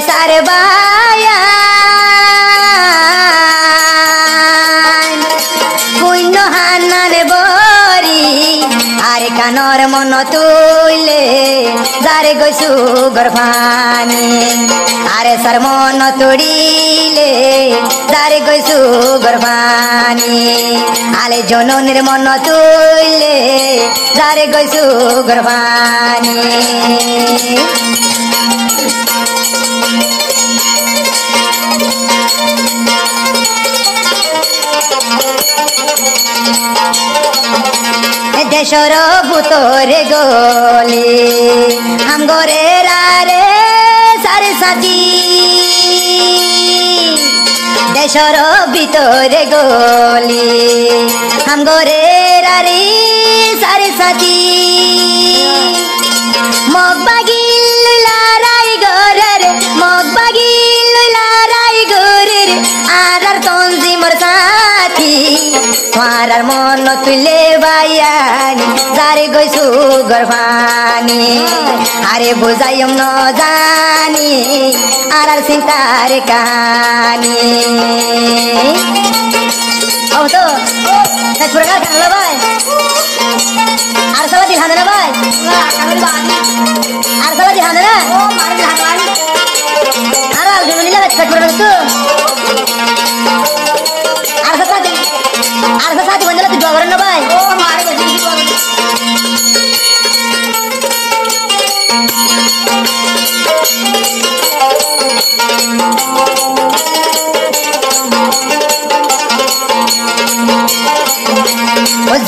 সারে বায়া পুণ্য হান্নানে বরি আরে কানর মন তুইলে যারে গৈছু গর্ভানি আরে সার মন তুড়িলে যারে গৈছু গর্ভানি আলে জননীর মন তুইলে যারে গৈছু গর্ভানি দেশর ভূতরে গলি হাম গরে রে সারে সাথী দেশর ভিতরে গলি হাম গরে রে সারে সাথী মগ বাগিল লারাই গরের মগ বাগিল লারাই গরের আর তঞ্জিমর সাথী তোমার মন তুলে বাইয়ানি যারে গৈছু গর্ভানি আরে বুঝাইম ন জানি আর চিন্তার কানি ও তো এক প্রকার কানলো ভাই আর সবাই দিহানে না ভাই আর সবাই দিহানে না আর আল দিন নিলে কাট করে তো আর সাথী বন্ধুরা তুই জগরেন না ভাই ও মারে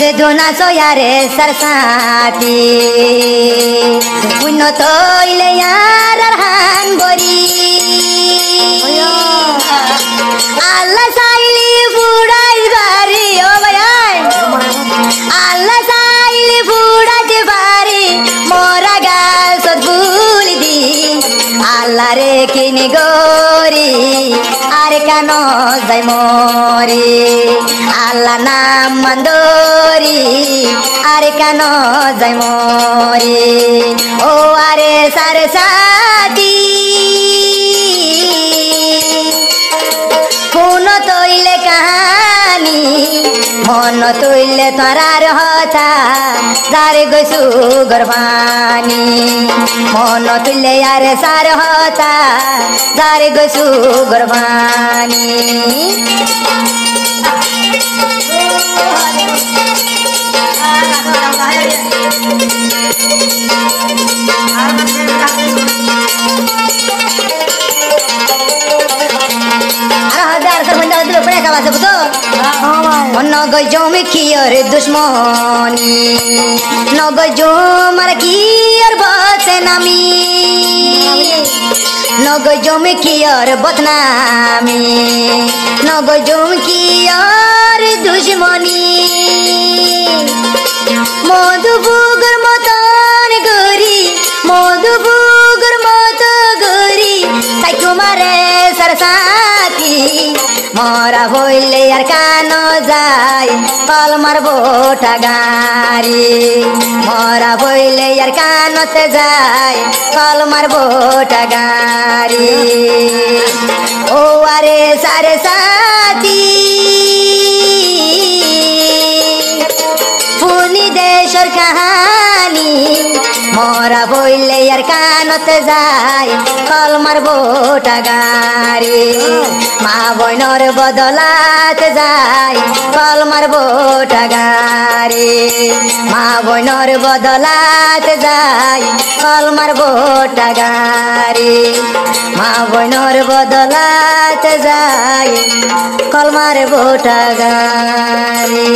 যে দোনা সয়ারে সরসাতি উন্নত ইলে আর হান বরি আল্লাহ সাইলি বুড়াই বাড়ি ও ভাই আল্লাহ সাইলি বুড়াতে বাড়ি মোরা গাল সদ ভুল দি আল্লাহ রে কিনি গরি আর কেন যাই মরি আল্লাহ নাম মন্দরি আর কেন যাই মরি ও আরে সারে সাথী কোন তৈলে কাহানি মন তৈলে তারার হতা যারে গৈছু গর্ভানি মন তুলে আরে সার হতা যারে গৈছু গর্ভানি নগৈ জমি কিয়র দুশ্মনী নগৈ জমার কিয়র বসে নামি নগৈ জমি কিয়র বদনামি নগৈ জমি কিয়র দুশ্মনী মধুপুগর মতন গরি মধুপুগর মত গরি তাই তোমারে সরসাথী মরা হইলে আর কান যায় কল মারবো টাগারি মরা হইলে আর কানতে যায় কল মারবো টাগারি ও আরে সারে সাথী পুনি দেশর কাহানি মরা বইলে আর কানতে যায় কল মারবো টাগারি মা বইনর বদলাতে যায় কল মারবো টাগারি মা বইনর বদলাতে যায় কল মারবো টাগারি মা বইনর বদলাতে যায় কল মারবো টাগারি